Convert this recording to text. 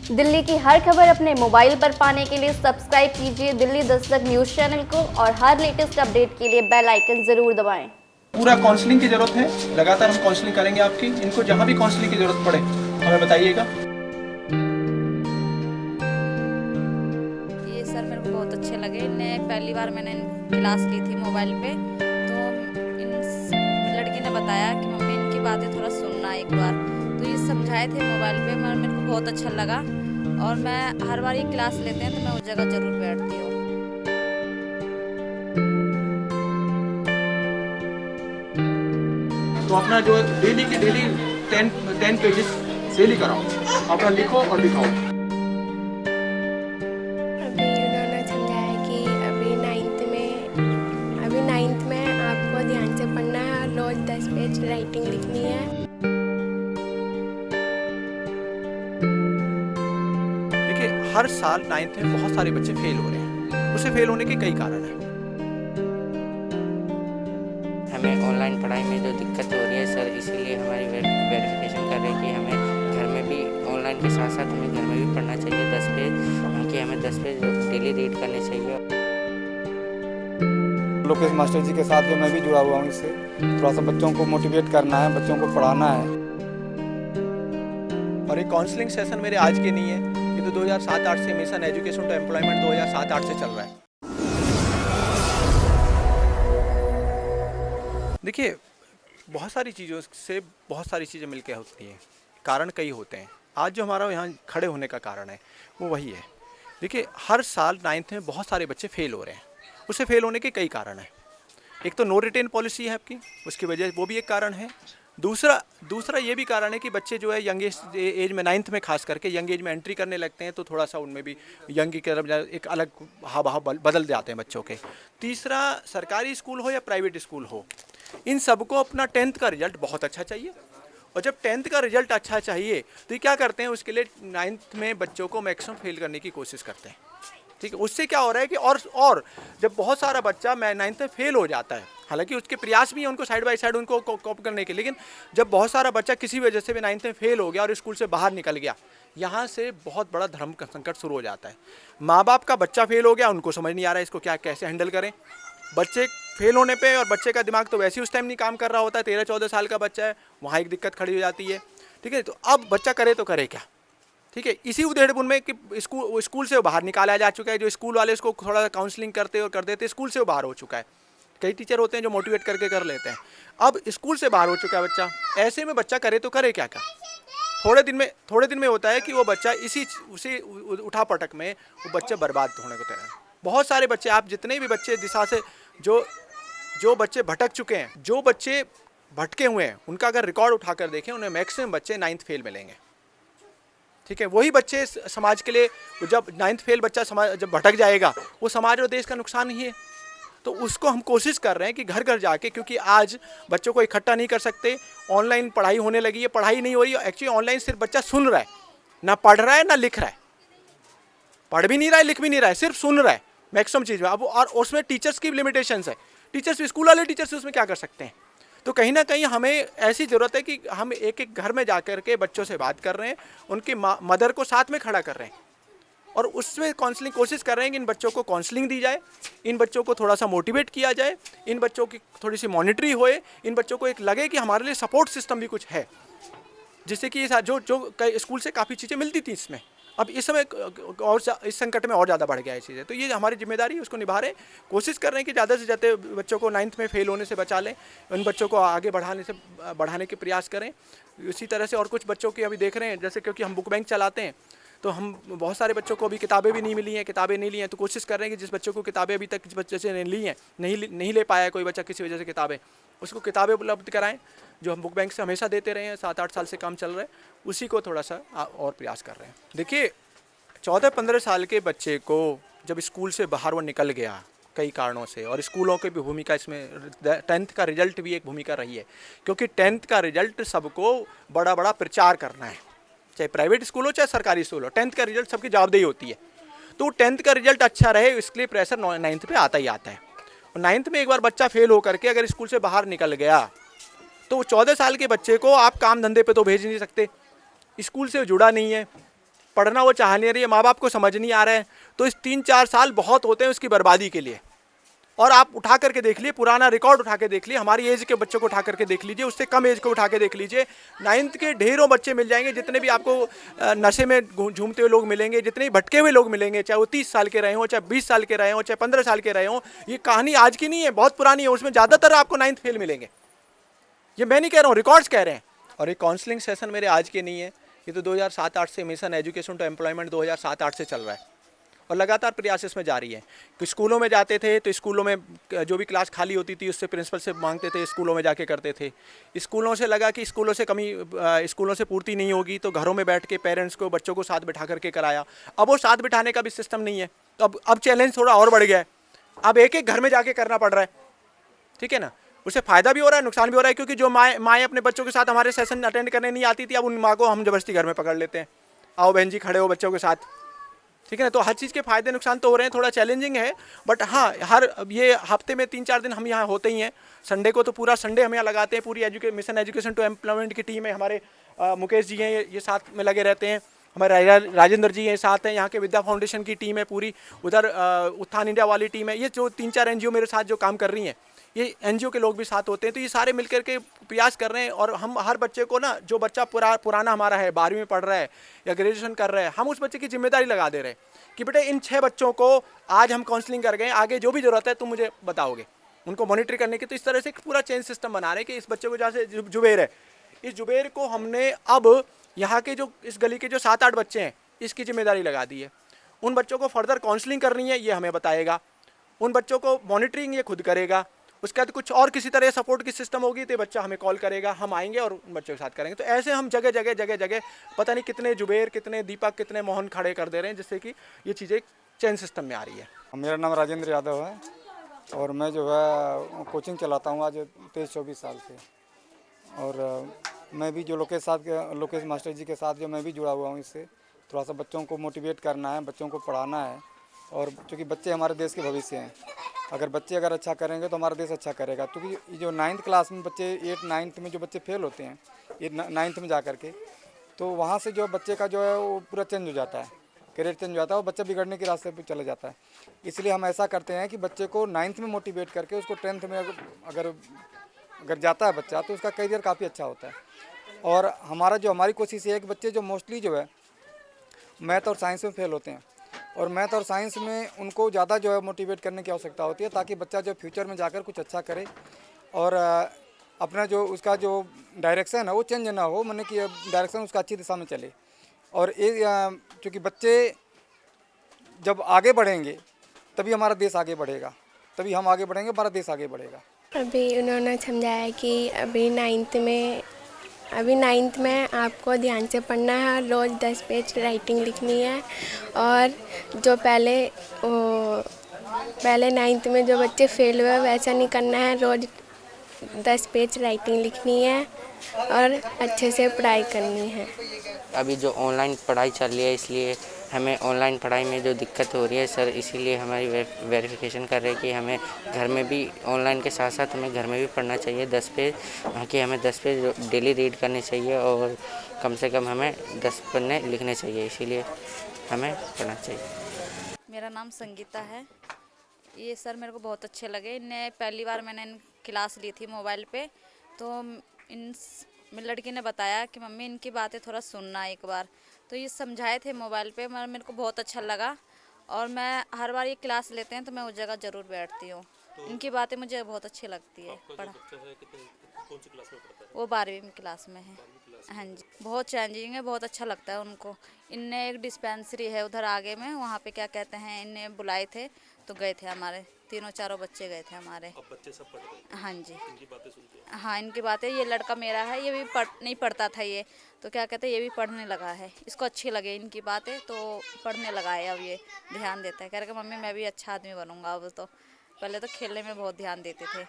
दिल्ली की हर खबर अपने मोबाइल पर पाने के लिए सब्सक्राइब कीजिए दिल्ली दस्तक न्यूज़ चैनल को और हर लेटेस्ट अपडेट के लिए बेल आइकन जरूर दबाएं। पूरा काउंसलिंग की जरूरत है, लगातार हम काउंसलिंग करेंगे आपकी। इनको जहाँ भी काउंसलिंग की जरूरत पड़े हमें बताइएगा। ये सर मेरे को बहुत अच्छे लगे। पहली बार मैंने क्लास ली थी मोबाइल पे, तो इन लड़की ने बताया कि मम्मी इनकी बातें थोड़ा सुनना एक बार, तो ये समझाए थे मोबाइल पे। मेरे को बहुत अच्छा लगा और मैं हर बार ये क्लास लेते हैं तो मैं उस जगह ज़रूर बैठती हूँ। तो अपना जो डेली की डेली 10 पेजेस डेली कराओ, अपना लिखो और दिखाओ। अभी उन्होंने समझाया कि अभी नाइन्थ में आपको ध्यान से पढ़ना है और रोज 10 पेज राइटिंग लिखनी है। देखिए, हर साल 9th में बहुत सारे बच्चे फेल हो रहे हैं। उसे फेल होने के कई कारण हैं। हमें ऑनलाइन पढ़ाई में जो दिक्कत हो रही है सर, इसीलिए हमारी वेरिफिकेशन कर रहे हैं कि हमें घर में भी ऑनलाइन के साथ साथ हमें घर में भी पढ़ना चाहिए 10 पेज, कि हमें 10 पेज डेली रीड करने चाहिए। लोकेश मास्टर जी के साथ जो मैं भी जुड़ा हुआ हूँ, इससे थोड़ा सा बच्चों को मोटिवेट करना है, बच्चों को पढ़ाना है। और ये काउंसलिंग सेशन मेरे आज के नहीं है, ये तो 2007-8 से मिशन एजुकेशन टू एम्प्लॉयमेंट 2007-8 से चल रहा है। देखिए, बहुत सारी चीज़ों से बहुत सारी चीज़ें मिलकर होती हैं। कारण कई होते हैं। आज जो हमारा यहाँ खड़े होने का कारण है वो वही है। देखिए, हर साल 9th में बहुत सारे बच्चे फेल हो रहे हैं। उसे फेल होने के कई कारण हैं। एक तो नो रिटेन पॉलिसी है आपकी, उसकी वजह वो भी एक कारण है। दूसरा ये भी कारण है कि बच्चे जो है यंग एज में 9th में खास करके यंग एज में एंट्री करने लगते हैं, तो थोड़ा सा उनमें भी यंग की तरफ एक अलग हाव भाव बदल जाते हैं बच्चों के। तीसरा, सरकारी स्कूल हो या प्राइवेट स्कूल हो, इन सबको अपना 10th का रिजल्ट बहुत अच्छा चाहिए। और जब 10th का रिजल्ट अच्छा चाहिए तो ये क्या करते हैं, उसके लिए 9th में बच्चों को मैक्सिमम फेल करने की कोशिश करते हैं। ठीक है, उससे क्या हो रहा है कि और जब बहुत सारा बच्चा 9th में फेल हो जाता है, हालांकि उसके प्रयास भी हैं उनको साइड बाय साइड उनको कॉप करने के, लेकिन जब बहुत सारा बच्चा किसी वजह से भी 9th में फेल हो गया और स्कूल से बाहर निकल गया, यहाँ से बहुत बड़ा धर्म का संकट शुरू हो जाता है। माँ बाप का बच्चा फेल हो गया, उनको समझ नहीं आ रहा है इसको क्या कैसे हैंडल करें। बच्चे फेल होने पे, और बच्चे का दिमाग तो वैसे ही उस टाइम नहीं काम कर रहा होता है, 13-14 साल का बच्चा है, वहाँ एक दिक्कत खड़ी हो जाती है। ठीक है, तो अब बच्चा करे तो करे क्या। ठीक है, इसी उधेड़बुन में कि स्कूल से वो बाहर निकाला जा चुका है। जो स्कूल वाले उसको थोड़ा सा काउंसलिंग करते और कर देते, स्कूल से वो बाहर हो चुका है। कई टीचर होते हैं जो मोटिवेट करके कर लेते हैं। अब स्कूल से बाहर हो चुका है बच्चा, ऐसे में बच्चा करे तो करे क्या क्या। थोड़े दिन में होता है कि वो बच्चा उसी उठापटक में वो बच्चा बर्बाद होने को तैयार है। बहुत सारे बच्चे, आप जितने भी बच्चे दिशा से जो बच्चे भटक चुके हैं, जो बच्चे भटके हुए हैं, उनका अगर रिकॉर्ड उठाकर देखें, उन्हें मैक्सिमम बच्चे 9th फेल मिलेंगे। ठीक है, वही बच्चे समाज के लिए, जब 9th फेल बच्चा समाज जब भटक जाएगा, वो समाज और देश का नुकसान ही है। तो उसको हम कोशिश कर रहे हैं कि घर घर जाके, क्योंकि आज बच्चों को इकट्ठा नहीं कर सकते, ऑनलाइन पढ़ाई होने लगी है। पढ़ाई नहीं हो रही है एक्चुअली, ऑनलाइन सिर्फ बच्चा सुन रहा है, ना पढ़ रहा है ना लिख रहा है। पढ़ भी नहीं रहा है, लिख भी नहीं रहा है, सिर्फ सुन रहा है मैक्सिमम चीज़ में। अब और उसमें टीचर्स की लिमिटेशंस है। टीचर्स, स्कूल वाले टीचर्स उसमें क्या कर सकते हैं। तो कहीं ना कहीं हमें ऐसी ज़रूरत है कि हम एक एक घर में जाकर के बच्चों से बात कर रहे हैं, उनकी मदर को साथ में खड़ा कर रहे हैं और उसमें काउंसलिंग कोशिश कर रहे हैं कि इन बच्चों को काउंसलिंग दी जाए, इन बच्चों को थोड़ा सा मोटिवेट किया जाए, इन बच्चों की थोड़ी सी मॉनिटरी होए, इन बच्चों को एक लगे कि हमारे लिए सपोर्ट सिस्टम भी कुछ है, जिससे कि जो स्कूल से काफ़ी चीज़ें मिलती थी इसमें, अब इस समय और इस संकट में और ज़्यादा बढ़ गया है चीज़ें। तो ये हमारी जिम्मेदारी है, उसको निभा रहे हैं। कोशिश कर रहे हैं कि ज़्यादा से ज़्यादा बच्चों को 9th में फेल होने से बचा लें, उन बच्चों को आगे बढ़ाने के प्रयास करें। इसी तरह से और कुछ बच्चों की अभी देख रहे हैं, जैसे क्योंकि हम बुक बैंक चलाते हैं, तो हम बहुत सारे बच्चों को अभी किताबें भी नहीं मिली हैं, किताबें नहीं ली हैं। तो कोशिश कर रहे हैं कि जिस बच्चों को किताबें अभी तक जिस बच्चे से नहीं ली हैं, नहीं ले पाया है कोई बच्चा किसी वजह से किताबें, उसको किताबें उपलब्ध कराएं, जो हम बुक बैंक से हमेशा देते रहे हैं। 7-8 साल से काम चल रहा है, उसी को थोड़ा सा और प्रयास कर रहे हैं। देखिए, 14-15 साल के बच्चे को जब स्कूल से बाहर वो निकल गया कई कारणों से, और स्कूलों की भी भूमिका इसमें, 10th का रिजल्ट भी एक भूमिका रही है, क्योंकि 10th का रिजल्ट सबको बड़ा बड़ा प्रचार करना है, चाहे प्राइवेट स्कूल हो चाहे सरकारी स्कूल हो। 10th का रिजल्ट सबकी जवाबदेही होती है। तो 10th का रिजल्ट अच्छा रहे, इसके लिए प्रेशर 9th पे आता ही आता है। और 9th में एक बार बच्चा फेल हो करके अगर स्कूल से बाहर निकल गया, तो 14 साल के बच्चे को आप काम धंधे पे तो भेज नहीं सकते, स्कूल से जुड़ा नहीं है, पढ़ना वो चाह नहीं रही है, माँ बाप को समझ नहीं आ रहा है, तो इस 3-4 साल बहुत होते हैं उसकी बर्बादी के लिए। और आप उठा करके देख लिए, पुराना रिकॉर्ड उठा के देख लिए, हमारी एज के बच्चों को उठा करके देख लीजिए, उससे कम एज को उठा के देख लीजिए, 9th के ढेरों बच्चे मिल जाएंगे, जितने भी आपको नशे में झूमते हुए लोग मिलेंगे, जितने भी भटके हुए लोग मिलेंगे, चाहे वो 30 साल के रहे हों, चाहे 20 साल के रहे हों, चाहे 15 साल के रहे हों। ये कहानी आज की नहीं है, बहुत पुरानी है, उसमें ज़्यादातर आपको 9th फेल मिलेंगे। ये मैं नहीं कह रहा हूँ, रिकॉर्ड्स कह रहे हैं। और ये काउंसलिंग सेशन मेरे आज के नहीं है, ये तो 2007-8 से मिशन एजुकेशन टू एम्प्लॉयमेंट 2007-8 से चल रहा है और लगातार प्रयास इसमें जारी है। कि स्कूलों में जाते थे तो स्कूलों में जो भी क्लास खाली होती थी उससे प्रिंसिपल से मांगते थे, स्कूलों में जाके करते थे। स्कूलों से लगा कि स्कूलों से कमी स्कूलों से पूर्ति नहीं होगी तो घरों में बैठ के पेरेंट्स को, बच्चों को साथ बिठा करके कराया। अब वो साथ बिठाने का भी सिस्टम नहीं है, तो अब चैलेंज थोड़ा और बढ़ गया है। अब एक एक घर में जाके करना पड़ रहा है, ठीक है ना। उससे फ़ायदा भी हो रहा है, नुकसान भी हो रहा है, क्योंकि जो माएँ अपने बच्चों के साथ हमारे सेशन अटेंड करने नहीं आती थी, अब उन माँ को हम ज़बरदस्ती घर में पकड़ लेते हैं, आओ बहन जी खड़े हो बच्चों के साथ, ठीक है ना। तो हर चीज़ के फ़ायदे नुकसान तो हो रहे हैं, थोड़ा चैलेंजिंग है, बट हाँ हर ये हफ्ते में 3-4 दिन हम यहाँ होते ही हैं। संडे को तो पूरा संडे हम यहाँ लगाते हैं, पूरी मिशन एजुकेशन टू एम्प्लॉयमेंट की टीम है, हमारे मुकेश जी हैं, ये साथ में लगे रहते हैं, हमारे राजेंद्र जी हैं साथ हैं, यहाँ के विद्या फाउंडेशन की टीम है पूरी, उधर उत्थान इंडिया वाली टीम है। ये जो 3-4 NGO मेरे साथ जो काम कर रही हैं, ये NGO के लोग भी साथ होते हैं। तो ये सारे मिलकर के प्रयास कर रहे हैं और हम हर बच्चे को ना, जो बच्चा पुराना हमारा है, 12वीं में पढ़ रहा है या ग्रेजुएशन कर रहा है, हम उस बच्चे की जिम्मेदारी लगा दे रहे हैं कि बेटे इन 6 बच्चों को आज हम काउंसलिंग कर गए, आगे जो भी ज़रूरत है तुम मुझे बताओगे, उनको मॉनिटर करने की। तो इस तरह से एक पूरा चेन सिस्टम बना रहे हैं कि इस बच्चे को, जैसे जुबेर है, इस जुबेर को हमने अब यहाँ के जो इस गली के जो 7-8 बच्चे हैं, इसकी जिम्मेदारी लगा दी है। उन बच्चों को फर्दर काउंसलिंग करनी है, ये हमें बताएगा, उन बच्चों को मॉनिटरिंग ये खुद करेगा। उसके बाद कुछ और किसी तरह सपोर्ट की सिस्टम होगी तो बच्चा हमें कॉल करेगा, हम आएंगे और उन बच्चों के साथ करेंगे। तो ऐसे हम जगह जगह पता नहीं कितने जुबेर, कितने दीपक, कितने मोहन खड़े कर दे रहे हैं, जिससे कि ये चीज़ें चेन सिस्टम में आ रही है। मेरा नाम राजेंद्र यादव है और मैं जो है कोचिंग चलाता हूँ आज 23-24 साल से। और मैं भी जो लोकेश मास्टर जी के साथ जो मैं भी जुड़ा हुआ हूँ, इससे थोड़ा सा बच्चों को मोटिवेट करना है, बच्चों को पढ़ाना है। और क्योंकि बच्चे हमारे देश के भविष्य हैं, अगर बच्चे अच्छा करेंगे तो हमारा देश अच्छा करेगा। क्योंकि जो 9th क्लास में बच्चे 8-9th में जो बच्चे फेल होते हैं, ये 9th में जा कर के, तो वहाँ से जो बच्चे का जो है वो पूरा चेंज हो जाता है, करियर चेंज हो जाता है और बच्चा बिगड़ने के रास्ते पे चला जाता है। इसलिए हम ऐसा करते हैं कि बच्चे को 9th में मोटिवेट करके उसको 10th में अगर जाता है बच्चा तो उसका करियर काफ़ी अच्छा होता है। और हमारी कोशिश ये है कि बच्चे जो मोस्टली जो है मैथ और साइंस में फेल होते हैं, और मैथ और साइंस में उनको ज़्यादा जो है मोटिवेट करने की आवश्यकता होती है, ताकि बच्चा जो फ्यूचर में जाकर कुछ अच्छा करे और अपना जो उसका जो डायरेक्शन है वो चेंज ना हो, माने कि डायरेक्शन उसका अच्छी दिशा में चले। और क्योंकि बच्चे जब आगे बढ़ेंगे तभी हमारा देश आगे बढ़ेगा, तभी हम आगे बढ़ेंगे, हमारा देश आगे बढ़ेगा। अभी उन्होंने समझाया कि अभी 9th में आपको ध्यान से पढ़ना है, रोज़ 10 पेज राइटिंग लिखनी है। और जो पहले 9th में जो बच्चे फेल हुए वैसा नहीं करना है, रोज़ 10 पेज राइटिंग लिखनी है और अच्छे से पढ़ाई करनी है। अभी जो ऑनलाइन पढ़ाई चल रही है, इसलिए हमें ऑनलाइन पढ़ाई में जो दिक्कत हो रही है सर, इसीलिए हमारी वेरिफिकेशन कर रहे हैं कि हमें घर में भी ऑनलाइन के साथ साथ हमें घर में भी पढ़ना चाहिए 10 पेज, बाकी हमें 10 पेज डेली रीड करने चाहिए और कम से कम हमें 10 पन्ने लिखने चाहिए, इसीलिए हमें पढ़ना चाहिए। मेरा नाम संगीता है। ये सर मेरे को बहुत अच्छे लगे। इन्हें पहली बार मैंने क्लास ली थी मोबाइल पे, तो मेरी लड़की ने बताया कि मम्मी इनकी बातें थोड़ा सुनना एक बार, तो ये समझाए थे मोबाइल पे, मगर मेरे को बहुत अच्छा लगा और मैं हर बार ये क्लास लेते हैं तो मैं उस जगह ज़रूर बैठती हूँ। तो इनकी बातें मुझे बहुत अच्छी लगती है। पढ़ा कौन सी क्लास में पढ़ता है? वो 12वीं क्लास में है। हाँ जी, बहुत चैलेंजिंग है, बहुत अच्छा लगता है उनको। इनने एक डिस्पेंसरी है उधर आगे में, वहाँ पे क्या कहते हैं, इन्हें बुलाए थे तो गए थे, हमारे 3-4 बच्चे गए थे हमारे। अब बच्चे सब पढ़ रहे हैं? हाँ जी, इनकी बातें सुनते हैं? हाँ इनकी बातें। ये लड़का मेरा है, ये भी नहीं पढ़ता था ये, तो क्या कहते हैं ये भी पढ़ने लगा है, इसको अच्छी लगे इनकी बातें तो पढ़ने लगा है। अब ये ध्यान देता है, कह रहे कि मम्मी मैं भी अच्छा आदमी बनूंगा अब तो। पहले तो खेलने में बहुत ध्यान देते थे।